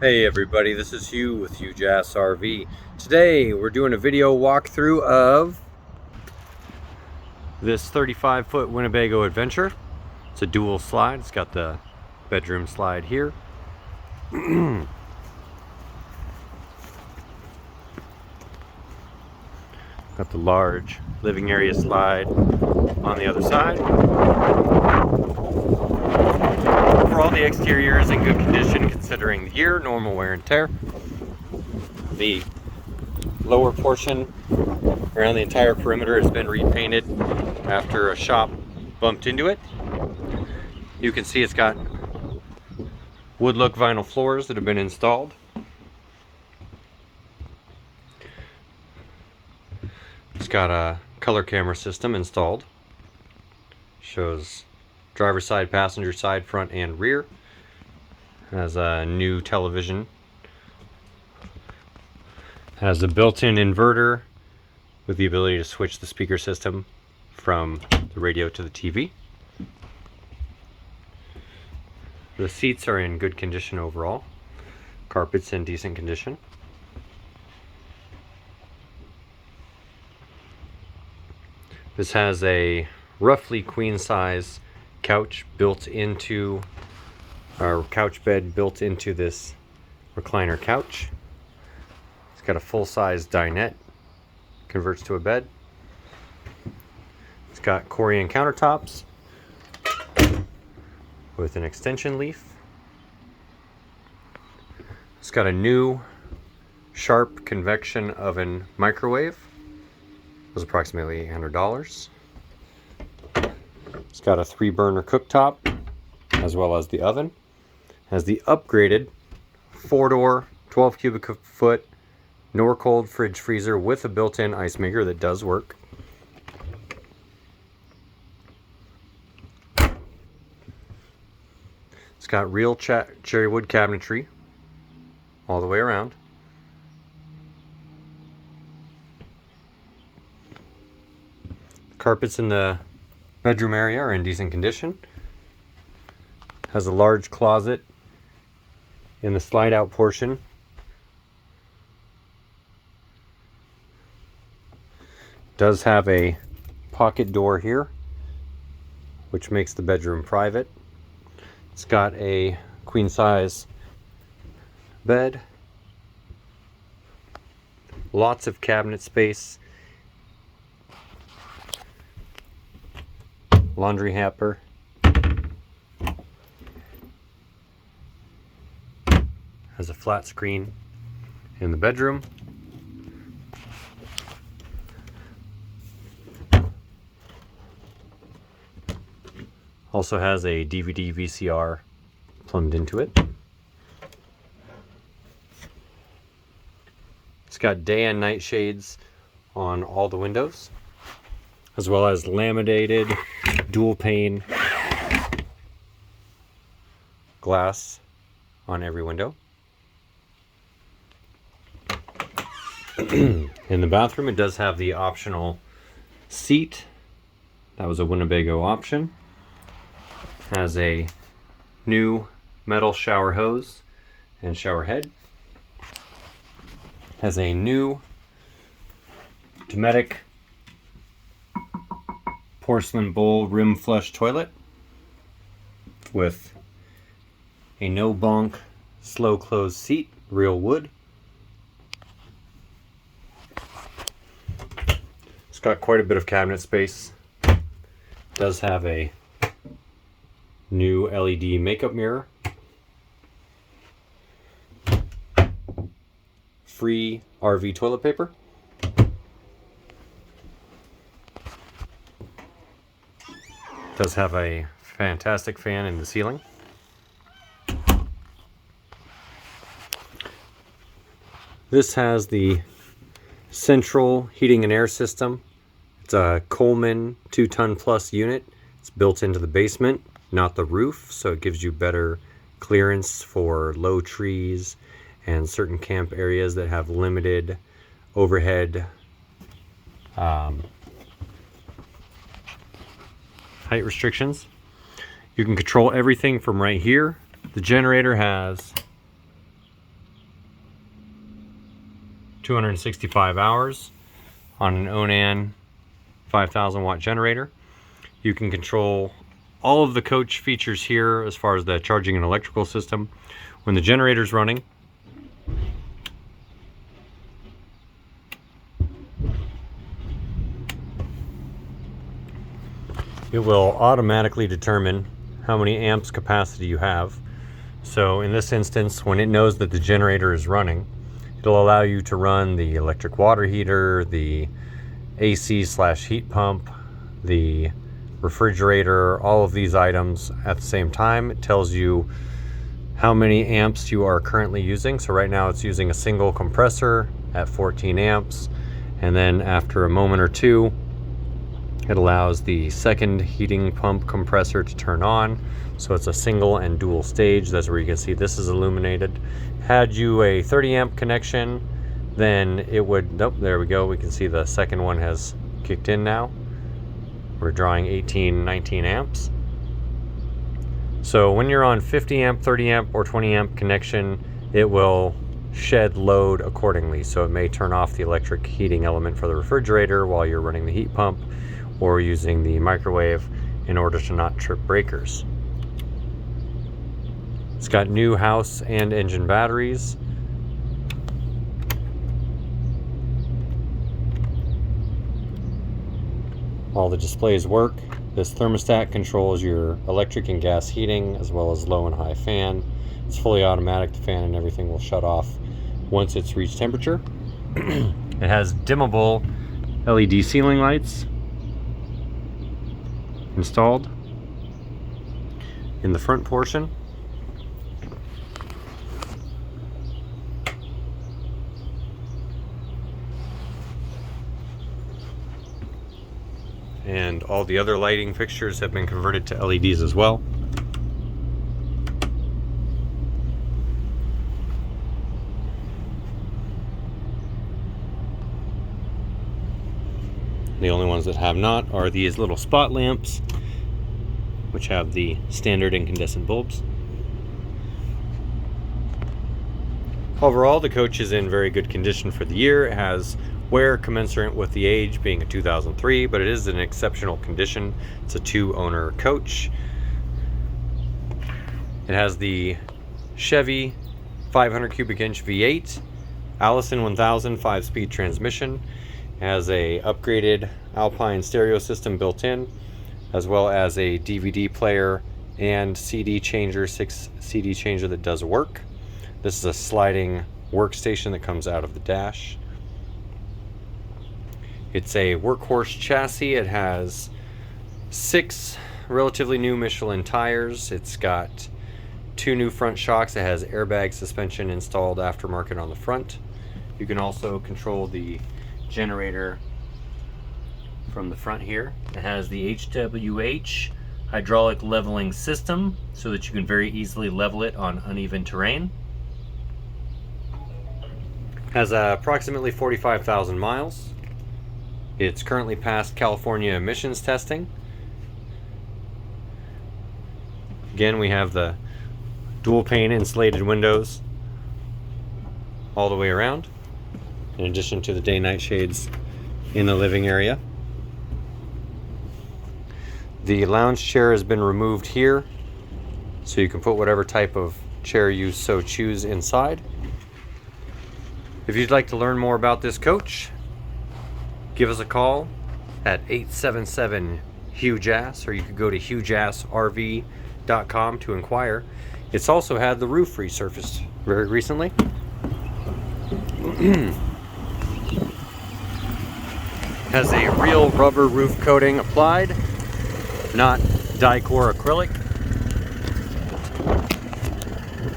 Hey everybody, this is Hugh with Hugh Jass RV. Today we're doing a video walkthrough of this 35-foot Winnebago Adventurer. It's a dual slide. It's got the bedroom slide here. Got the large living area slide on the other side. Overall, the exterior is in good condition considering the year, normal wear and tear. The lower portion around the entire perimeter has been repainted after a shop bumped into it. You can see it's got wood look vinyl floors that have been installed. It's got a color camera system installed. Shows driver's side, passenger side, front and rear. Has a new television. Has a built-in inverter with the ability to switch the speaker system from the radio to the TV. The seats are in good condition overall. Carpet's in decent condition. This has a roughly queen size couch built into our couch bed built into this recliner couch. It's got a full-size dinette, converts to a bed. It's got Corian countertops with an extension leaf. It's got a new Sharp convection oven microwave. It was approximately $800. It's got a 3-burner cooktop as well as the oven. Has the upgraded 4-door, 12 cubic foot Norcold fridge freezer with a built-in ice maker that does work. It's got real cherry wood cabinetry all the way around. Carpets in the bedroom area are in decent condition. Has a large closet in the slide out portion. Does have a pocket door here, which makes the bedroom private. It's got a queen size bed. Lots of cabinet space. Laundry hamper. Has a flat screen in the bedroom. Also has a DVD VCR plumbed into it. It's got day and night shades on all the windows, as well as laminated dual pane glass on every window. In the bathroom, it does have the optional seat. That was a Winnebago option. Has a new metal shower hose and shower head. Has a new dometic porcelain bowl rim flush toilet with a no bonk slow close seat, real wood. It's got quite a bit of cabinet space. Does have a new LED makeup mirror. Free RV toilet paper. Does have a fantastic fan in the ceiling. This has the central heating and air system. It's a Coleman 2-ton plus unit. It's built into the basement, not the roof, so it gives you better clearance for low trees and certain camp areas that have limited overhead height restrictions. You can control everything from right here. The generator has 265 hours on an Onan 5,000 watt generator. You can control all of the coach features here as far as the charging and electrical system. When the generator's running, it will automatically determine how many amps capacity you have. So in this instance, when it knows that the generator is running, it'll allow you to run the electric water heater, the AC/heat pump, the refrigerator, all of these items at the same time. It tells you how many amps you are currently using. So right now it's using a single compressor at 14 amps. And then after a moment or two, it allows the second heating pump compressor to turn on. So it's a single and dual stage. That's where you can see this is illuminated. Had you a 30 amp connection, then it would, nope, there we go. We can see the second one has kicked in now. We're drawing 18, 19 amps. So when you're on 50 amp, 30 amp, or 20 amp connection, it will shed load accordingly. So it may turn off the electric heating element for the refrigerator while you're running the heat pump or using the microwave in order to not trip breakers. It's got new house and engine batteries. All the displays work. This thermostat controls your electric and gas heating as well as low and high fan. It's fully automatic. The fan and everything will shut off once it's reached temperature. It has dimmable LED ceiling lights installed in the front portion. And all the other lighting fixtures have been converted to LEDs as well. The only ones that have not are these little spot lamps, which have the standard incandescent bulbs. Overall, the coach is in very good condition for the year. It has wear commensurate with the age, being a 2003, but it is in exceptional condition. It's a 2-owner coach. It has the Chevy 500 cubic inch V8, Allison 1000 5-speed transmission. It has a upgraded Alpine stereo system built in, as well as a DVD player and CD changer, 6 CD changer that does work. This is a sliding workstation that comes out of the dash. It's a Workhorse chassis. It has 6 relatively new Michelin tires. It's got 2 new front shocks. It has airbag suspension installed aftermarket on the front. You can also control the generator from the front here. It has the HWH hydraulic leveling system so that you can very easily level it on uneven terrain. Has approximately 45,000 miles. It's currently passed California emissions testing. Again, we have the dual pane insulated windows all the way around, in addition to the day-night shades in the living area. The lounge chair has been removed here, so you can put whatever type of chair you so choose inside. If you'd like to learn more about this coach, give us a call at 877-HUGE-ASS, or you could go to hugeassrv.com to inquire. It's also had the roof resurfaced very recently. Has a real rubber roof coating applied, not Dicor acrylic.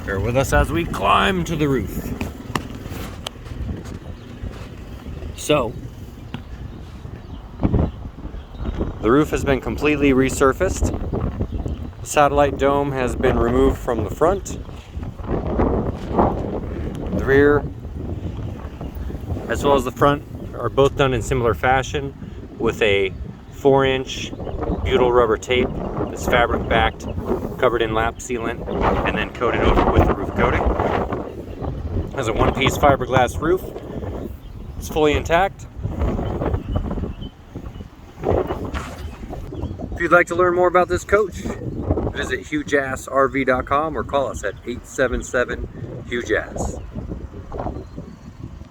Bear with us as we climb to the roof. So, the roof has been completely resurfaced. The satellite dome has been removed from the front. The rear, as well as the front, are both done in similar fashion with a 4-inch butyl rubber tape that's fabric backed, covered in lap sealant, and then coated over with the roof coating. Has a 1-piece fiberglass roof It's fully intact. If you'd like to learn more about this coach, visit hugeassrv.com or call us at 877-HUGEASS.